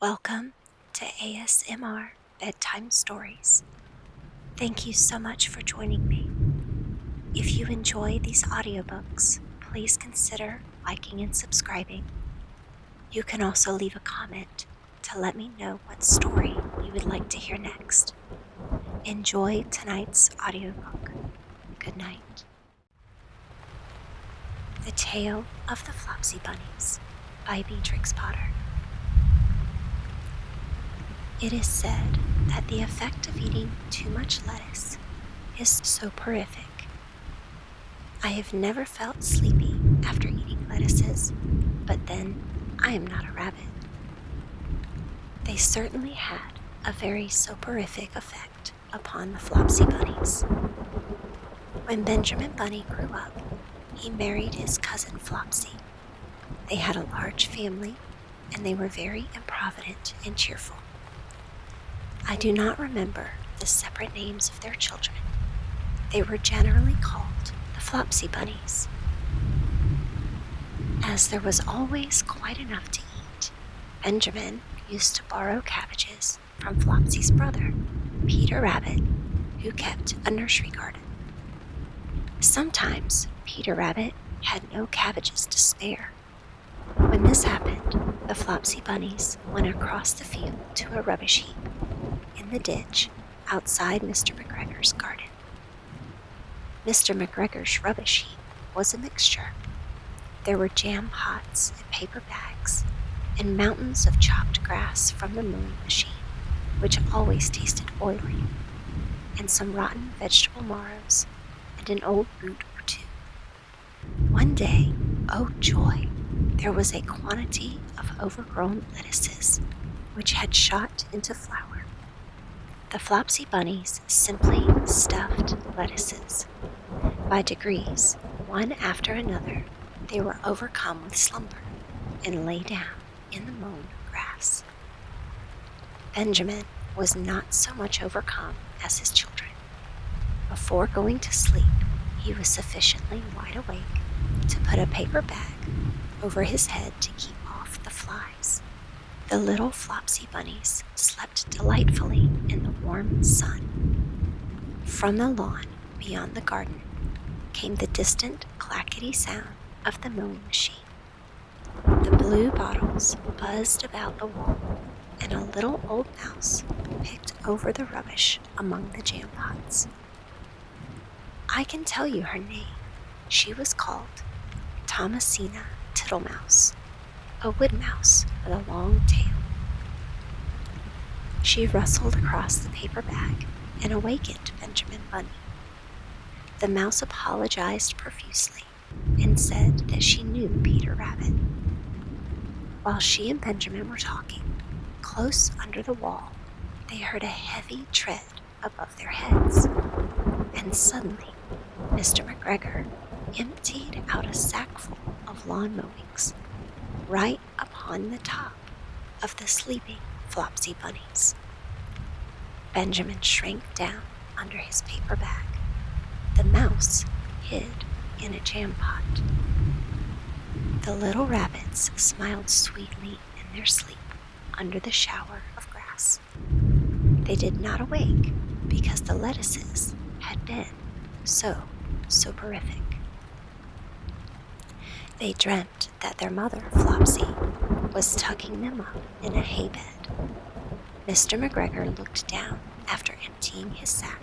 Welcome to ASMR Bedtime Stories. Thank you so much for joining me. If you enjoy these audiobooks, please consider liking and subscribing. You can also leave a comment to let me know what story you would like to hear next. Enjoy tonight's audiobook. Good night. The Tale of the Flopsy Bunnies by Beatrix Potter. It is said that the effect of eating too much lettuce is soporific. I have never felt sleepy after eating lettuces, but then I am not a rabbit. They certainly had a very soporific effect upon the Flopsy Bunnies. When Benjamin Bunny grew up, he married his cousin Flopsy. They had a large family, and they were very improvident and cheerful. I do not remember the separate names of their children. They were generally called the Flopsy Bunnies. As there was always quite enough to eat, Benjamin used to borrow cabbages from Flopsy's brother, Peter Rabbit, who kept a nursery garden. Sometimes Peter Rabbit had no cabbages to spare. When this happened, the Flopsy Bunnies went across the field to a rubbish heap in the ditch outside Mr. McGregor's garden. Mr. McGregor's rubbish heap was a mixture. There were jam pots and paper bags, and mountains of chopped grass from the mowing machine, which always tasted oily, and some rotten vegetable marrows, and an old boot or two. One day, oh joy, there was a quantity of overgrown lettuces, which had shot into flower. The Flopsy Bunnies simply stuffed lettuces. By degrees, one after another, they were overcome with slumber and lay down in the mown grass. Benjamin was not so much overcome as his children. Before going to sleep, he was sufficiently wide awake to put a paper bag over his head to keep off the flies. The little Flopsy Bunnies slept delightfully in the warm sun. From the lawn beyond the garden came the distant clackety sound of the mowing machine. The blue bottles buzzed about the wall, and a little old mouse picked over the rubbish among the jam pots. I can tell you her name. She was called Thomasina Tittlemouse, a wood mouse with a long tail. She rustled across the paper bag and awakened Benjamin Bunny. The mouse apologized profusely and said that she knew Peter Rabbit. While she and Benjamin were talking, close under the wall, they heard a heavy tread above their heads, and suddenly Mr. McGregor emptied out a sackful of lawn mowings right upon the top of the sleeping Flopsy Bunnies. Benjamin shrank down under his paper bag. The mouse hid in a jam pot. The little rabbits smiled sweetly in their sleep under the shower of grass. They did not awake because the lettuces had been so soporific. They dreamt that their mother, Flopsy, was tucking them up in a hay bed. Mr. McGregor looked down after emptying his sack.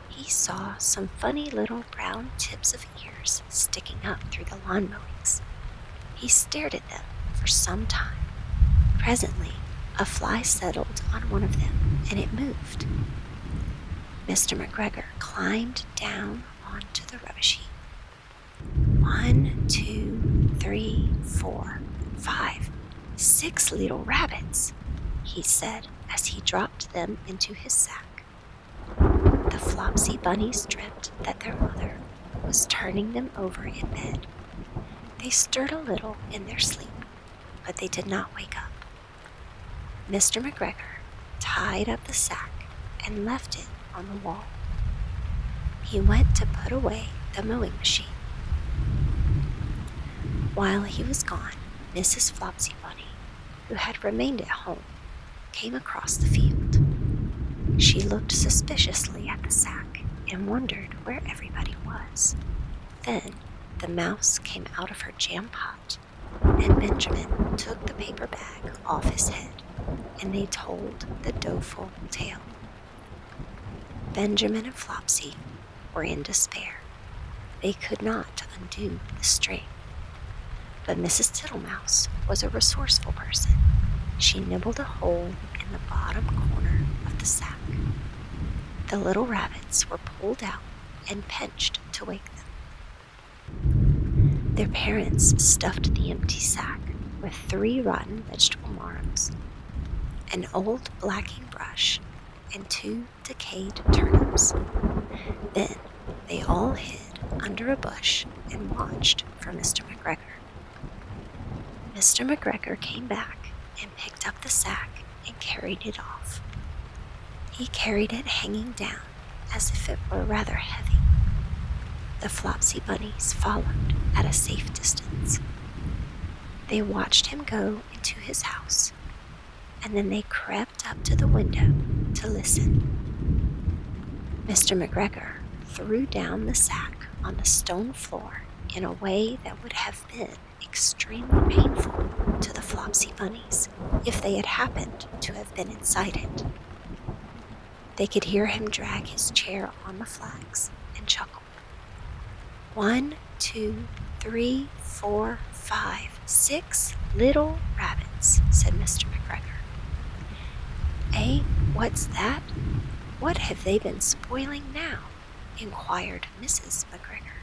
He saw some funny little brown tips of ears sticking up through the lawn mowings. He stared at them for some time. Presently, a fly settled on one of them, and it moved. Mr. McGregor climbed down onto the rubbish heap. 1, 2, 3, 4, 5, 6 little rabbits, he said as he dropped them into his sack. The Flopsy Bunnies dreamt that their mother was turning them over in bed. They stirred a little in their sleep, but they did not wake up. Mr. McGregor tied up the sack and left it on the wall. He went to put away the mowing machine. While he was gone, Mrs. Flopsy Bunny who had remained at home, came across the field. She looked suspiciously at the sack and wondered where everybody was. Then the mouse came out of her jam pot, and Benjamin took the paper bag off his head, and they told the doleful tale. Benjamin and Flopsy were in despair. They could not undo the string. But Mrs. Tittlemouse was a resourceful person. She nibbled a hole in the bottom corner of the sack. The little rabbits were pulled out and pinched to wake them. Their parents stuffed the empty sack with 3 rotten vegetable marrows, an old blacking brush, and 2 decayed turnips. Then they all hid under a bush and watched for Mr. McGregor. Mr. McGregor came back and picked up the sack and carried it off. He carried it hanging down as if it were rather heavy. The Flopsy Bunnies followed at a safe distance. They watched him go into his house, and then they crept up to the window to listen. Mr. McGregor threw down the sack on the stone floor in a way that would have been extremely painful to the Flopsy Bunnies if they had happened to have been inside it. They could hear him drag his chair on the flags and chuckle. 1, 2, 3, 4, 5, 6 little rabbits, said Mr. McGregor. Eh, what's that? What have they been spoiling now? Inquired Mrs. McGregor.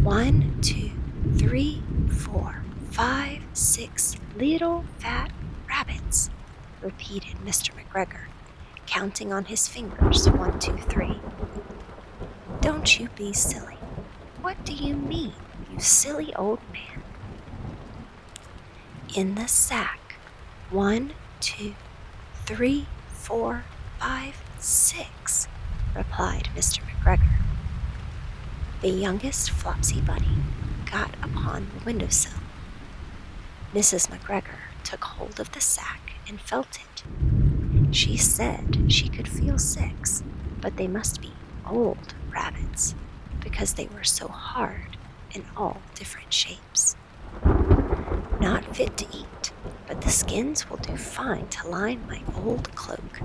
1, 2, 3, 4, 5, 6 little fat rabbits, repeated Mr. McGregor, counting on his fingers 1, 2, 3. Don't you be silly. What do you mean, you silly old man? In the sack. 1, 2, 3, 4, 5, 6, replied Mr. McGregor. The youngest Flopsy Bunny got upon the windowsill. Mrs. McGregor took hold of the sack and felt it. She said she could feel 6, but they must be old rabbits, because they were so hard in all different shapes. Not fit to eat, but the skins will do fine to line my old cloak.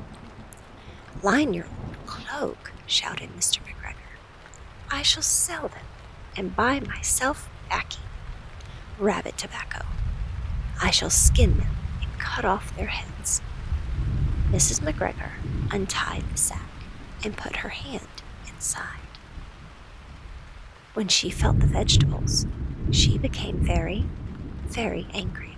Line your old cloak, shouted Mr. McGregor. I shall sell them and buy myself baccy. Rabbit tobacco. I shall skin them and cut off their heads. Mrs. McGregor untied the sack and put her hand inside. When she felt the vegetables, she became very, very angry.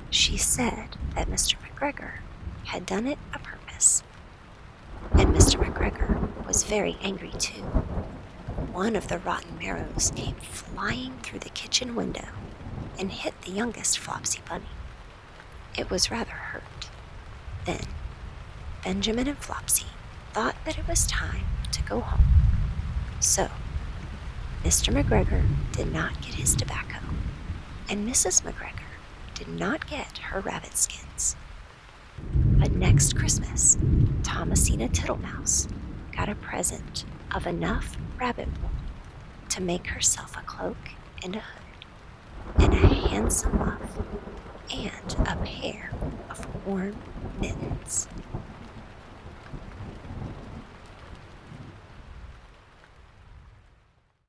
She said that Mr. McGregor had done it a purpose. And Mr. McGregor was very angry too. One of the rotten marrows came flying through the kitchen window and hit the youngest Flopsy Bunny. It was rather hurt. Then Benjamin and Flopsy thought that it was time to go home. So Mr. McGregor did not get his tobacco, and Mrs. McGregor did not get her rabbit skins. But next Christmas, Thomasina Tittlemouse got a present of enough rabbit wool to make herself a cloak and a hood, and a handsome muff, and a pair of warm mittens.